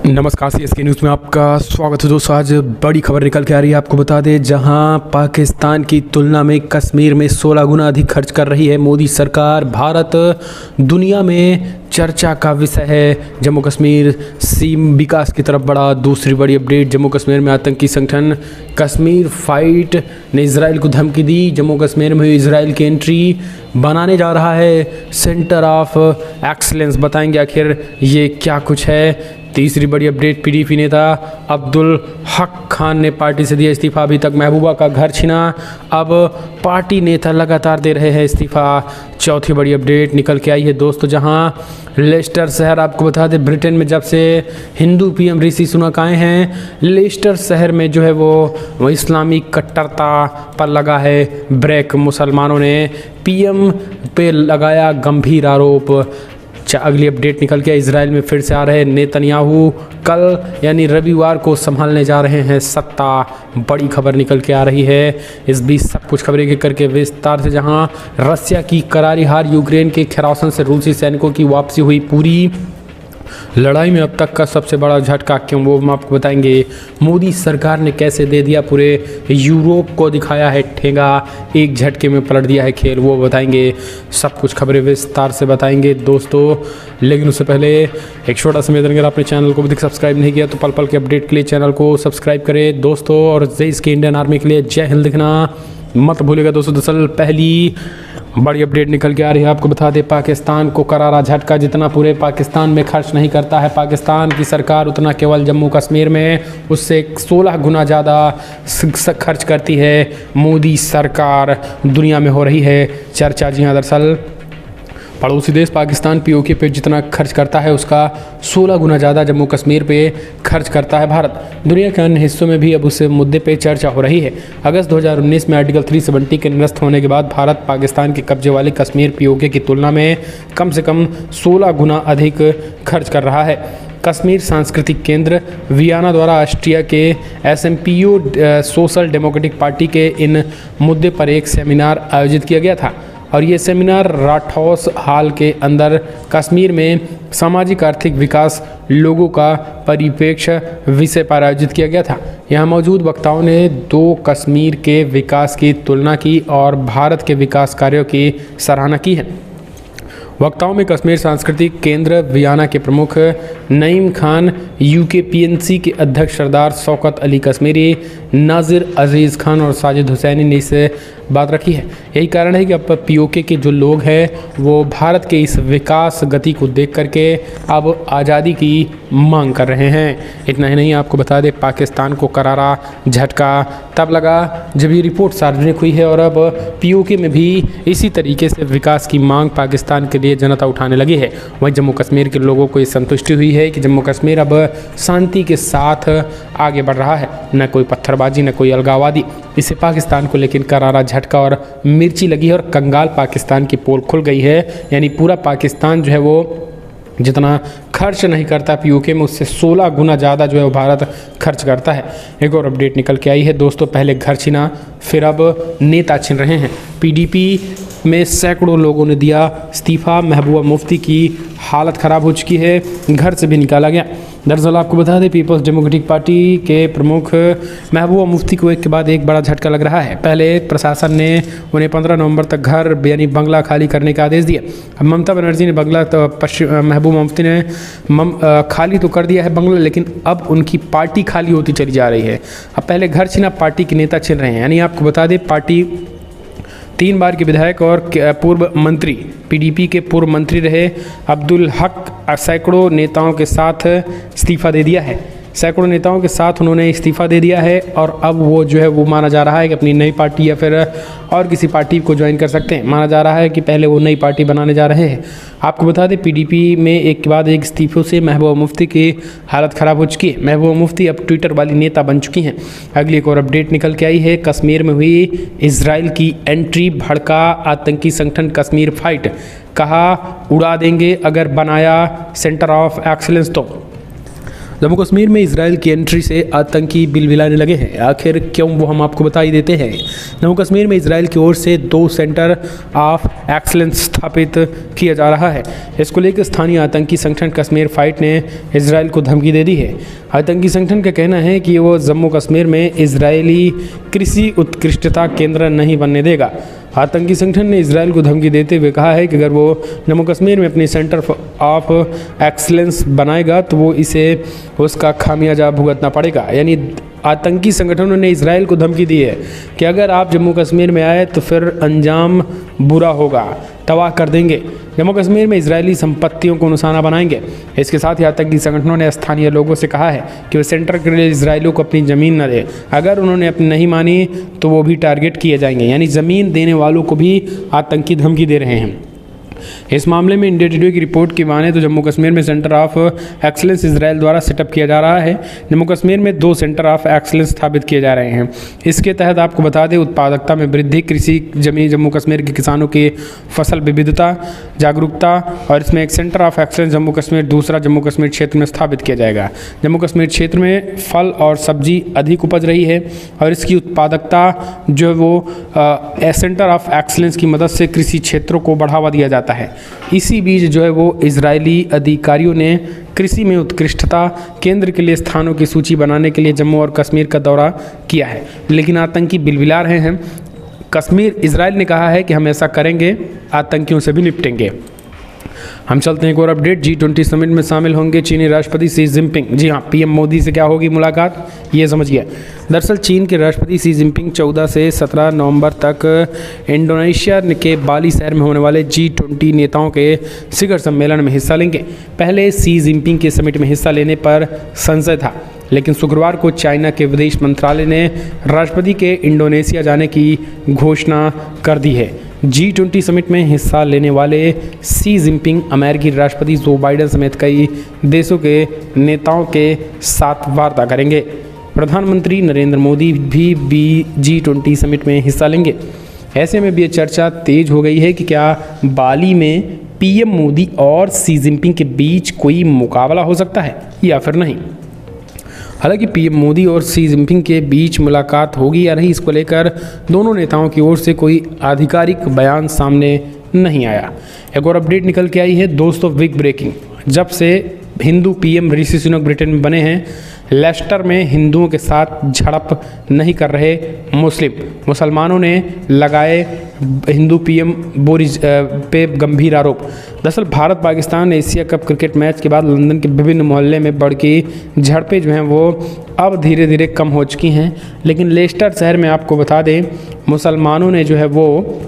नमस्कार, CSK news में आपका स्वागत है दोस्तों। आज बड़ी खबर निकल के आ रही है। आपको बता दें, जहां पाकिस्तान की तुलना में कश्मीर में 16 गुना अधिक खर्च कर रही है मोदी सरकार। भारत दुनिया में चर्चा का विषय है। जम्मू कश्मीर सीम विकास की तरफ बढ़ा। दूसरी बड़ी अपडेट, जम्मू कश्मीर में आतंकी संगठन कश्मीर फाइट ने इजराइल को धमकी दी। जम्मू कश्मीर में इजराइल की एंट्री बनाने जा रहा है सेंटर ऑफ एक्सीलेंस। बताएंगे आखिर ये क्या कुछ है। तीसरी बड़ी अपडेट, PDP नेता अब्दुल हक खान ने पार्टी से दिया इस्तीफा। अभी तक महबूबा का घर छिना, अब पार्टी नेता लगातार दे रहे हैं इस्तीफा। चौथी बड़ी अपडेट निकल के आई है दोस्तों, जहां लेस्टर शहर, आपको बता दें ब्रिटेन में जब से हिंदू PM ऋषि सुनक आए हैं, लेस्टर शहर में जो है वो इस्लामी कट्टरता पर लगा है ब्रेक। मुसलमानों ने PM पे लगाया गंभीर आरोप। अगली अपडेट निकल के इजराइल में फिर से आ रहे नेतन्याहू कल यानी रविवार को संभालने जा रहे हैं सत्ता। बड़ी खबर निकल के आ रही है। इस बीच सब कुछ खबरें के करके विस्तार से, जहां रसिया की करारी हार, यूक्रेन के खिरासन से रूसी सैनिकों की वापसी हुई पूरी। लड़ाई में अब तक का सबसे बड़ा झटका क्यों, वो हम आपको बताएंगे। मोदी सरकार ने कैसे दे दिया पूरे यूरोप को, दिखाया है ठेंगा, एक झटके में पलट दिया है खेल, वो बताएंगे। सब कुछ खबरें विस्तार से बताएंगे दोस्तों। लेकिन उससे पहले एक छोटा सा निवेदन, अगर आपने चैनल को अभी तक सब्सक्राइब नहीं किया तो पल पल के अपडेट के लिए चैनल को सब्सक्राइब करें दोस्तों। और देश के इंडियन आर्मी के लिए जय हिंद लिखना मत भूलिएगा दोस्तों। दरअसल पहली बड़ी अपडेट निकल के आ रही है। आपको बता दें, पाकिस्तान को करारा झटका। जितना पूरे पाकिस्तान में खर्च नहीं करता है पाकिस्तान की सरकार, उतना केवल जम्मू कश्मीर में उससे 16 गुना ज़्यादा खर्च करती है मोदी सरकार। दुनिया में हो रही है चर्चा। जी हाँ, दरअसल पड़ोसी देश पाकिस्तान POK पे जितना खर्च करता है उसका 16 गुना ज़्यादा जम्मू कश्मीर पे खर्च करता है भारत। दुनिया के अन्य हिस्सों में भी अब उस मुद्दे पे चर्चा हो रही है। अगस्त 2019 में आर्टिकल 370 के निरस्त होने के बाद भारत पाकिस्तान के कब्जे वाले कश्मीर POK की तुलना में कम से कम 16 गुना अधिक खर्च कर रहा है। कश्मीर सांस्कृतिक केंद्र वियना द्वारा ऑस्ट्रिया के SMPO सोशल डेमोक्रेटिक पार्टी के इन मुद्दे पर एक सेमिनार आयोजित किया गया था। और ये सेमिनार राठौस हाल के अंदर कश्मीर में सामाजिक आर्थिक विकास लोगों का परिप्रेक्ष्य विषय पर आयोजित किया गया था। यहाँ मौजूद वक्ताओं ने कश्मीर के विकास की तुलना की और भारत के विकास कार्यों की सराहना की है। वक्ताओं में कश्मीर सांस्कृतिक केंद्र वियना के प्रमुख नईम खान, UK PNC के अध्यक्ष सरदार शौकत अली कश्मीरी, नाजिर अजीज़ खान और साजिद हुसैनी ने इसे बात रखी है। यही कारण है कि अब POK के जो लोग हैं वो भारत के इस विकास गति को देख करके अब आज़ादी की मांग कर रहे हैं। इतना ही नहीं, आपको बता दें पाकिस्तान को करारा झटका तब लगा जब ये रिपोर्ट सार्वजनिक हुई है और अब POK में भी इसी तरीके से विकास की मांग पाकिस्तान के लिए जनता उठाने लगी है। वहीं जम्मू कश्मीर के लोगों को ये संतुष्टि हुई है कि जम्मू कश्मीर अब शांति के साथ आगे बढ़ रहा है, न कोई पत्थरबाजी न कोई अलगाववादी। इससे पाकिस्तान को लेकिन करारा झटका और मिर्ची लगी है और कंगाल पाकिस्तान की पोल खुल गई है। यानी पूरा पाकिस्तान जो है वो जितना खर्च नहीं करता POK में, उससे 16 गुना ज़्यादा जो है वो भारत खर्च करता है। एक और अपडेट निकल के आई है दोस्तों, पहले घर छीना फिर अब नेता छीन रहे हैं। PDP में सैकड़ों लोगों ने दिया इस्तीफा। महबूबा मुफ्ती की हालत ख़राब हो चुकी है, घर से भी निकाला गया। दरअसल आपको बता दें, पीपल्स डेमोक्रेटिक पार्टी के प्रमुख महबूबा मुफ्ती को एक के बाद एक बड़ा झटका लग रहा है। पहले प्रशासन ने उन्हें 15 नवंबर तक घर यानी बंगला खाली करने का आदेश दिया। अब ममता बनर्जी ने बंगला तो महबूबा मुफ्ती ने खाली तो कर दिया है बंगला, लेकिन अब उनकी पार्टी खाली होती चली जा रही है। अब पहले घर छीना, पार्टी के नेता छिन रहे हैं। यानी आपको बता दें, पार्टी 3 बार के विधायक और पूर्व मंत्री, PDP के पूर्व मंत्री रहे अब्दुल हक सैकड़ों नेताओं के साथ इस्तीफा दे दिया है। सैकड़ों नेताओं के साथ उन्होंने इस्तीफा दे दिया है और अब वो जो है वो माना जा रहा है कि अपनी नई पार्टी या फिर और किसी पार्टी को ज्वाइन कर सकते हैं। माना जा रहा है कि पहले वो नई पार्टी बनाने जा रहे हैं। आपको बता दें, PDP में एक के बाद एक इस्तीफों से महबूबा मुफ्ती की हालत ख़राब हो चुकी है। महबूबा मुफ्ती अब ट्विटर वाली नेता बन चुकी हैं। अगली एक और अपडेट निकल के आई है। कश्मीर में हुई इजराइल की एंट्री, भड़का आतंकी संगठन कश्मीर फाइट, कहा उड़ा देंगे अगर बनाया सेंटर ऑफ एक्सीलेंस तो। जम्मू कश्मीर में इजराइल की एंट्री से आतंकी बिलबिलाने लगे हैं। आखिर क्यों, वो हम आपको बता ही देते हैं। जम्मू कश्मीर में इजराइल की ओर से 2 सेंटर ऑफ एक्सलेंस स्थापित किया जा रहा है। इसको लेकर स्थानीय आतंकी संगठन कश्मीर फाइट ने इजराइल को धमकी दे दी है। आतंकी संगठन का कहना है कि वो जम्मू कश्मीर में इजरायली कृषि उत्कृष्टता केंद्र नहीं बनने देगा। आतंकी संगठन ने इजराइल को धमकी देते हुए कहा है कि अगर वो जम्मू कश्मीर में अपनी सेंटर ऑफ एक्सलेंस बनाएगा तो वो इसे उसका खामियाजा भुगतना पड़ेगा। यानी आतंकी संगठनों ने इजराइल को धमकी दी है कि अगर आप जम्मू कश्मीर में आए तो फिर अंजाम बुरा होगा, तबाह कर देंगे, जम्मू कश्मीर में इजरायली संपत्तियों को निशाना बनाएंगे। इसके साथ ही आतंकी संगठनों ने स्थानीय लोगों से कहा है कि वे सेंटर के लिए इजरायलियों को अपनी ज़मीन न दें। अगर उन्होंने अपनी नहीं मानी तो वो भी टारगेट किए जाएंगे। यानी ज़मीन देने वालों को भी आतंकी धमकी दे रहे हैं। इस मामले में इंडिया टुडे की रिपोर्ट की माने तो जम्मू कश्मीर में सेंटर ऑफ एक्सलेंस इजराइल द्वारा सेटअप किया जा रहा है। जम्मू कश्मीर में 2 सेंटर ऑफ एक्सलेंस स्थापित किए जा रहे हैं। इसके तहत आपको बता दें, उत्पादकता में वृद्धि, कृषि जमीन, जम्मू कश्मीर के किसानों की फसल विविधता, जागरूकता, और इसमें एक centre of excellence Jammu Kashmir दूसरा जम्मू कश्मीर क्षेत्र में स्थापित किया जाएगा। जम्मू कश्मीर क्षेत्र में फल और सब्जी अधिक उपज रही है और इसकी उत्पादकता जो वो सेंटर ऑफ एक्सलेंस की मदद से कृषि क्षेत्रों को बढ़ावा दिया जाता है। इसी बीच जो है वो इजरायली अधिकारियों ने कृषि में उत्कृष्टता केंद्र के लिए स्थानों की सूची बनाने के लिए जम्मू और कश्मीर का दौरा किया है, लेकिन आतंकी बिलबिला रहे हैं। कश्मीर इजराइल ने कहा है कि हम ऐसा करेंगे, आतंकियों से भी निपटेंगे। हम चलते हैं एक और अपडेट। G20 समिट में शामिल होंगे चीनी राष्ट्रपति शी जिनपिंग। जी हाँ, पीएम मोदी से क्या होगी मुलाकात, ये समझिए। दरअसल चीन के राष्ट्रपति शी जिनपिंग 14 से 17 नवंबर तक इंडोनेशिया के बाली शहर में होने वाले G20 नेताओं के शिखर सम्मेलन में हिस्सा लेंगे। पहले शी जिनपिंग के समिट में हिस्सा लेने पर संशय था, लेकिन शुक्रवार को चाइना के विदेश मंत्रालय ने राष्ट्रपति के इंडोनेशिया जाने की घोषणा कर दी है। G20 समिट में हिस्सा लेने वाले शी जिनपिंग अमेरिकी राष्ट्रपति जो बाइडेन समेत कई देशों के नेताओं के साथ वार्ता करेंगे। प्रधानमंत्री नरेंद्र मोदी भी G20 समिट में हिस्सा लेंगे। ऐसे में भी ये चर्चा तेज हो गई है कि क्या बाली में पीएम मोदी और शी जिनपिंग के बीच कोई मुकाबला हो सकता है या फिर नहीं। हालांकि पीएम मोदी और शी जिनपिंग के बीच मुलाकात होगी या नहीं, इसको लेकर दोनों नेताओं की ओर से कोई आधिकारिक बयान सामने नहीं आया। एक और अपडेट निकल के आई है दोस्तों, बिग ब्रेकिंग। जब से हिंदू पीएम ऋषि सुनक ब्रिटेन में बने हैं, लेस्टर में हिंदुओं के साथ झड़प नहीं कर रहे मुसलमानों ने लगाए हिंदू पीएम बोरिस पे गंभीर आरोप। दरअसल Bharat Pakistan Asia cup cricket match के बाद लंदन के विभिन्न मोहल्ले में बढ़ती झड़पें जो हैं वो अब धीरे धीरे कम हो चुकी हैं, लेकिन लेस्टर शहर में आपको बता दें मुसलमानों ने जो है वो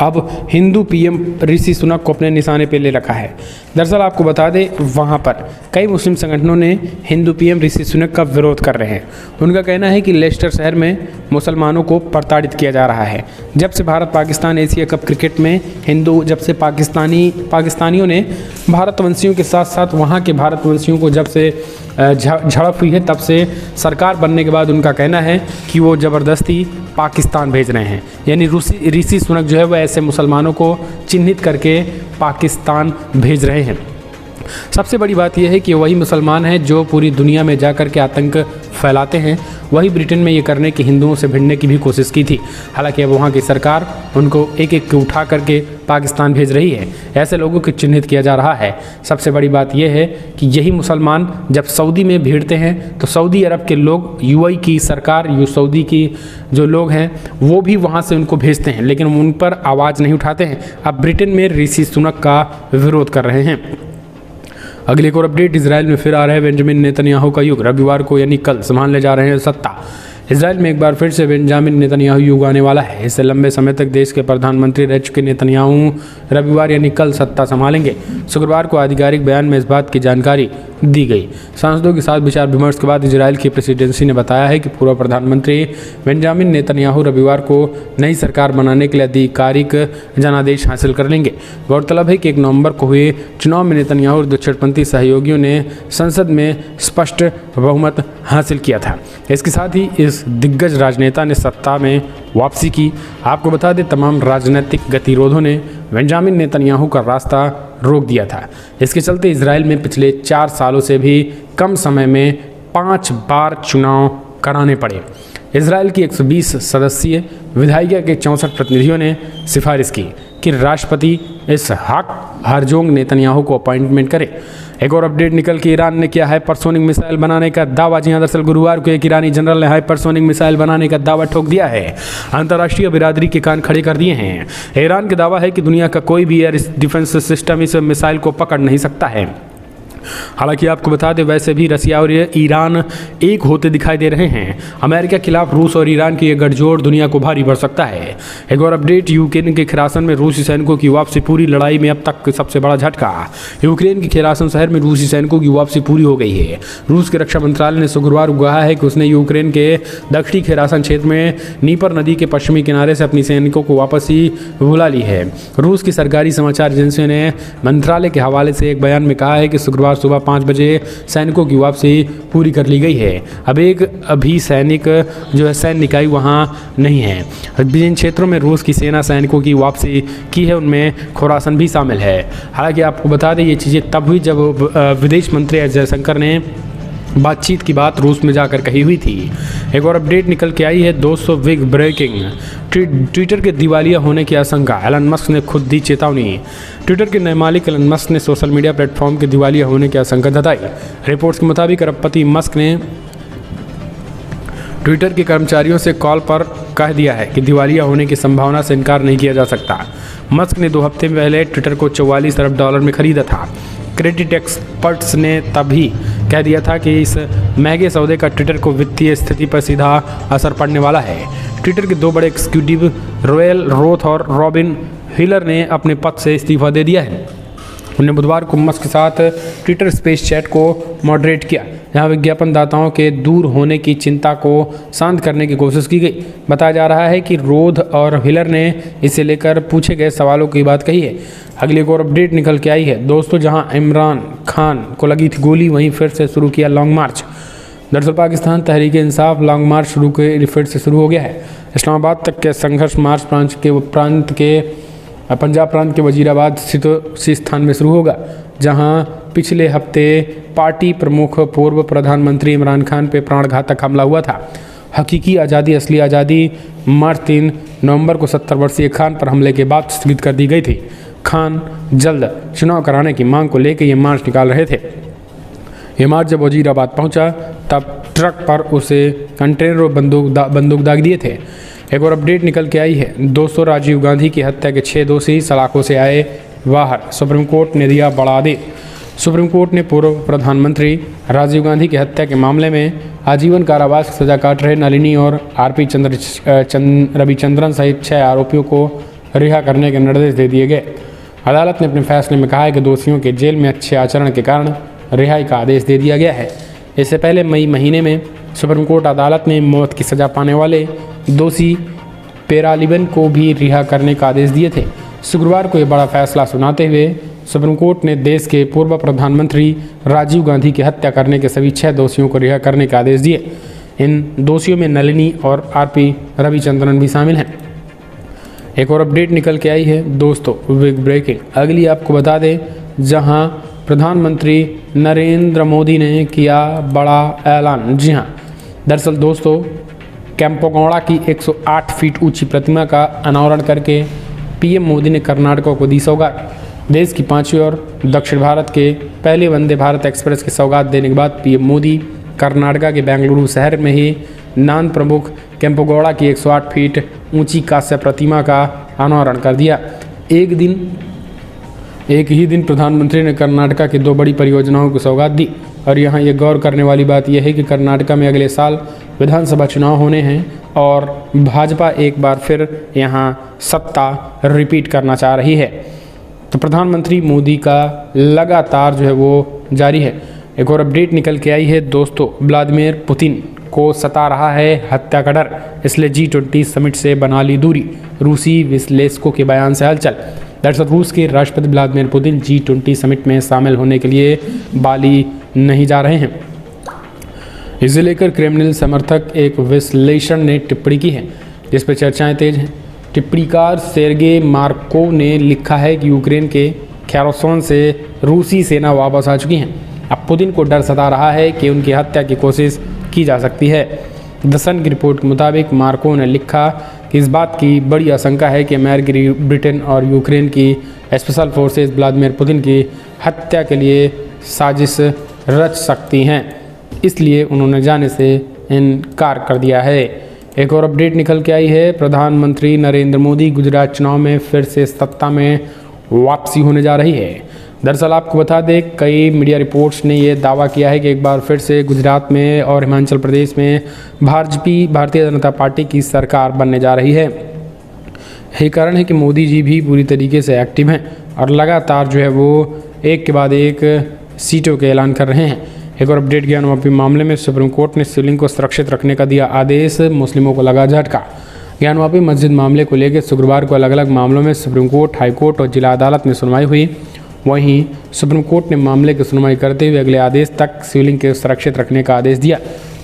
अब हिंदू पीएम ऋषि सुनक को अपने निशाने पे ले रखा है। दरअसल आपको बता दें वहाँ पर कई मुस्लिम संगठनों ने हिंदू पीएम ऋषि सुनक का विरोध कर रहे हैं। उनका कहना है कि लेस्टर शहर में मुसलमानों को प्रताड़ित किया जा रहा है। जब से Bharat Pakistan Asia cup cricket में जब से पाकिस्तानियों ने भारतवंशियों के साथ साथ वहाँ के भारतवंशियों को जब से झड़प हुई है, तब से सरकार बनने के बाद उनका कहना है कि वो ज़बरदस्ती पाकिस्तान भेज रहे हैं। यानी ऋषि सुनक जो है वह ऐसे मुसलमानों को चिन्हित करके पाकिस्तान भेज रहे हैं। सबसे बड़ी बात यह है कि वही मुसलमान हैं जो पूरी दुनिया में जाकर के आतंक फैलाते हैं, वही ब्रिटेन में ये करने की हिंदुओं से भिड़ने की भी कोशिश की थी। हालांकि अब वहाँ की सरकार उनको एक एक उठा करके पाकिस्तान भेज रही है। ऐसे लोगों को चिन्हित किया जा रहा है। सबसे बड़ी बात यह है कि यही मुसलमान जब सऊदी में भिड़ते हैं तो सऊदी अरब के लोग, यूएई की सरकार, सऊदी की जो लोग हैं वो भी वहाँ से उनको भेजते हैं, लेकिन उन पर आवाज़ नहीं उठाते हैं। अब ब्रिटेन में ऋषि सुनक का विरोध कर रहे हैं। अगली एक और अपडेट, इजराइल में फिर आ रहा है बेंजामिन नेतन्याहू का युग। रविवार को यानी कल संभालने जा रहे हैं सत्ता। इजराइल में एक बार फिर से बेंजामिन नेतन्याहू युग आने वाला है। इससे लंबे समय तक देश के प्रधानमंत्री रह चुके नेतन्याहू रविवार यानी कल सत्ता संभालेंगे। शुक्रवार को आधिकारिक बयान में इस बात की जानकारी दी गई। सांसदों के साथ विचार विमर्श के बाद इजराइल की प्रेसिडेंसी ने बताया है कि पूर्व प्रधानमंत्री बेंजामिन नेतन्याहू रविवार को नई सरकार बनाने के लिए आधिकारिक जनादेश हासिल कर लेंगे। गौरतलब है कि 1 नवंबर को हुए चुनाव में नेतन्याहू और दक्षिणपंथी सहयोगियों ने संसद में स्पष्ट बहुमत हासिल किया था। इसके साथ ही इस दिग्गज राजनेता ने सत्ता में वापसी की। आपको बता दें तमाम राजनीतिक गतिरोधों ने बेंजामिन नेतन्याहू का रास्ता रोक दिया था। इसके चलते इजराइल में पिछले 4 सालों से भी कम समय में 5 बार चुनाव कराने पड़े। इजराइल की 120 सदस्यीय विधायिका के 64 प्रतिनिधियों ने सिफारिश की कि राष्ट्रपति इसहाक हरजोग नेतन्याहू को अपॉइंटमेंट करे। एक और अपडेट निकल के ईरान ने किया हाइपरसोनिक मिसाइल बनाने का दावा। जी हां, दरअसल गुरुवार को एक ईरानी जनरल ने हाइपरसोनिक मिसाइल बनाने का दावा ठोक दिया है। अंतर्राष्ट्रीय बिरादरी के कान खड़े कर दिए हैं। ईरान का दावा है कि दुनिया का कोई भी एयर डिफेंस सिस्टम इस मिसाइल को पकड़ नहीं सकता है। हालांकि आपको बता दें, वैसे भी रसिया और ईरान एक होते दिखाई दे रहे हैं। अमेरिका के खिलाफ रूस और ईरान की यह गठजोड़ दुनिया को भारी पड़ सकता है। एक और अपडेट, यूक्रेन के खिरासन में रूसी सैनिकों की वापसी। पूरी लड़ाई में अब तक सबसे बड़ा झटका। यूक्रेन के खिरासन शहर में रूसी सैनिकों की वापसी पूरी हो गई है। रूस के रक्षा मंत्रालय ने शुक्रवार को कहा है कि उसने यूक्रेन के दक्षिणी खिरासन क्षेत्र में नीपर नदी के पश्चिमी किनारे से अपनी सैनिकों को वापसी बुला ली है। रूस की सरकारी समाचार एजेंसियों ने मंत्रालय के हवाले से एक बयान में कहा है कि शुक्रवार सुबह 5 बजे सैनिकों की वापसी पूरी कर ली गई है। अभी सैनिक जो है सैन्य इकाई वहाँ नहीं है। जिन क्षेत्रों में रूस की सेना सैनिकों की वापसी की है उनमें खुरासन भी शामिल है। हालांकि आपको बता दें, ये चीज़ें तब हुई जब विदेश मंत्री एस जयशंकर ने बातचीत की बात रूस में जाकर कही हुई थी। एक और अपडेट निकल के आई है दोस्तों, बिग ब्रेकिंग। ट्विटर के दिवालिया होने की आशंका, एलन मस्क ने खुद दी चेतावनी। ट्विटर के नए मालिक एलन मस्क ने सोशल मीडिया प्लेटफॉर्म के दिवालिया होने की आशंका जताई। रिपोर्ट्स के मुताबिक अरबपति मस्क ने ट्विटर के कर्मचारियों से कॉल पर कह दिया है कि दिवालिया होने की संभावना से इनकार नहीं किया जा सकता। मस्क ने 2 हफ्ते पहले ट्विटर को $44 अरब में खरीदा था। क्रेडिट एक्सपर्ट्स ने तभी कह दिया था कि इस महंगे सौदे का ट्विटर को वित्तीय स्थिति पर सीधा असर पड़ने वाला है। ट्विटर के 2 बड़े एग्जीक्यूटिव रोयल रोथ और रॉबिन हिलर ने अपने पद से इस्तीफा दे दिया है। उन्होंने बुधवार को मस्क के साथ ट्विटर स्पेस चैट को मॉडरेट किया, जहां विज्ञापनदाताओं के दूर होने की चिंता को शांत करने की कोशिश की गई। बताया जा रहा है कि रोध और हिलर ने इसे लेकर पूछे गए सवालों की बात कही है। अगली एक और अपडेट निकल के आई है दोस्तों, जहां इमरान खान को लगी थी गोली, वहीं फिर से शुरू किया लॉन्ग मार्च। दरअसल पाकिस्तान तहरीक इंसाफ लॉन्ग मार्च फिर से शुरू हो गया है। इस्लामाबाद तक के संघर्ष मार्च पंजाब प्रांत के वजीराबाद स्थित उसी स्थान में शुरू होगा, जहां पिछले हफ्ते पार्टी प्रमुख पूर्व प्रधानमंत्री इमरान खान पे प्राणघातक हमला हुआ था। हकीकी आज़ादी असली आज़ादी मार्च 3 नवंबर को 70 वर्षीय खान पर हमले के बाद स्थगित कर दी गई थी। खान जल्द चुनाव कराने की मांग को लेकर ये मार्च निकाल रहे थे। ये मार्च जब वजीराबाद पहुंचा तब ट्रक पर उसे कंटेनर और बंदूक दाग दिए थे। एक और अपडेट निकल के आई है दोस्तों, राजीव गांधी की हत्या के 6 दोषी सलाखों से आए बाहर। सुप्रीम कोर्ट ने दिया बड़ा आदेश। सुप्रीम कोर्ट ने पूर्व प्रधानमंत्री राजीव गांधी की हत्या के मामले में आजीवन कारावास की सजा काट रहे नलिनी और RP रविचंद्रन सहित 6 आरोपियों को रिहा करने के निर्देश दे दिए गए। अदालत ने अपने फैसले में कहा है कि दोषियों के जेल में अच्छे आचरण के कारण रिहाई का आदेश दे दिया गया है। इससे पहले मई महीने में सुप्रीम कोर्ट अदालत ने मौत की सज़ा पाने वाले दोषी पेरालिबन को भी रिहा करने का आदेश दिए थे। शुक्रवार को यह बड़ा फैसला सुनाते हुए सुप्रीम कोर्ट ने देश के पूर्व प्रधानमंत्री राजीव गांधी की हत्या करने के सभी 6 दोषियों को रिहा करने का आदेश दिए। इन दोषियों में नलिनी और RP रविचंद्रन भी शामिल हैं। एक और अपडेट निकल के आई है दोस्तों, बिग ब्रेकिंग। अगली आपको बता दें, जहां प्रधानमंत्री नरेंद्र मोदी ने किया बड़ा ऐलान। जी हाँ, दरअसल दोस्तों, केम्पेगौड़ा की 108 फीट ऊंची प्रतिमा का अनावरण करके PM मोदी ने कर्नाटक को दी सौगात। देश की 5वीं और दक्षिण भारत के पहले वंदे भारत एक्सप्रेस की सौगात देने के बाद PM मोदी कर्नाटक के बेंगलुरु शहर में ही नान प्रमुख केम्पेगौड़ा की 108 फीट ऊंची कांस्य प्रतिमा का अनावरण कर दिया। एक ही दिन प्रधानमंत्री ने कर्नाटक की 2 बड़ी परियोजनाओं की सौगात दी। और यहाँ ये गौर करने वाली बात यह है कि कर्नाटक में अगले साल विधानसभा चुनाव होने हैं और भाजपा एक बार फिर यहाँ सत्ता रिपीट करना चाह रही है। तो प्रधानमंत्री मोदी का लगातार जो है वो जारी है। एक और अपडेट निकल के आई है दोस्तों, व्लादिमीर पुतिन को सता रहा है हत्या का डर, इसलिए G20 समिट से बना ली दूरी। रूसी विश्लेषकों के बयान से हलचल। दरअसल रूस के राष्ट्रपति व्लादिमीर पुतिन G20 समिट में शामिल होने के लिए बाली नहीं जा रहे हैं। इसे लेकर क्रेमलिन समर्थक एक विश्लेषण ने टिप्पणी की है, जिस पर चर्चाएं तेज हैं। टिप्पणीकार सेर्गे मार्कोव ने लिखा है कि यूक्रेन के ख्यारोसन से रूसी सेना वापस आ चुकी है। अब पुतिन को डर सता रहा है कि उनकी हत्या की कोशिश की जा सकती है। द सन की रिपोर्ट के मुताबिक मार्कोव ने लिखा कि इस बात की बड़ी आशंका है कि अमेरिकी, ब्रिटेन और यूक्रेन की स्पेशल फोर्सेस व्लादिमीर पुतिन की हत्या के लिए साजिश रच सकती हैं, इसलिए उन्होंने जाने से इनकार कर दिया है। एक और अपडेट निकल के आई है। प्रधानमंत्री नरेंद्र मोदी गुजरात चुनाव में फिर से सत्ता में वापसी होने जा रही है। दरअसल आपको बता दें, कई मीडिया रिपोर्ट्स ने यह दावा किया है कि एक बार फिर से गुजरात में और हिमाचल प्रदेश में भारतीय जनता पार्टी की सरकार बनने जा रही है। यही कारण है कि मोदी जी भी पूरी तरीके से एक्टिव हैं और लगातार जो है वो एक के बाद एक सीटों के ऐलान कर रहे हैं। एक और अपडेट ज्ञानवापी मामले में सुप्रीम कोर्ट ने शिवलिंग को सुरक्षित रखने का दिया आदेश, मुस्लिमों को लगा झटका। ज्ञानवापी मस्जिद मामले को लेकर शुक्रवार को अलग अलग मामलों में सुप्रीम कोर्ट, हाई कोर्ट और जिला अदालत में सुनवाई हुई। वहीं सुप्रीम कोर्ट ने मामले की सुनवाई करते हुए अगले आदेश तक शिवलिंग के सुरक्षित रखने का आदेश दिया।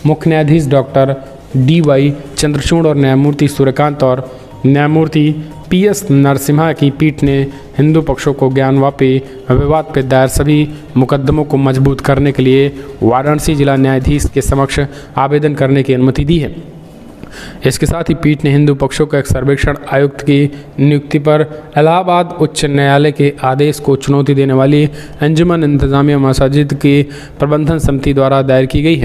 मुख्य न्यायाधीश डॉक्टर DY चंद्रचूड़ और न्यायमूर्ति सूर्यकांत और न्यायमूर्ति PS नरसिम्हा की पीठ ने हिंदू पक्षों को ज्ञानवापी विवाद पर दायर सभी मुकदमों को मजबूत करने के लिए वाराणसी जिला न्यायाधीश के समक्ष आवेदन करने की अनुमति दी है। इसके साथ ही पीठ ने हिंदू पक्षों को एक सर्वेक्षण आयुक्त की नियुक्ति पर इलाहाबाद उच्च न्यायालय के आदेश को चुनौती देने वाली अंजुमन इंतजामिया मसाजिद की प्रबंधन समिति द्वारा दायर की गई है।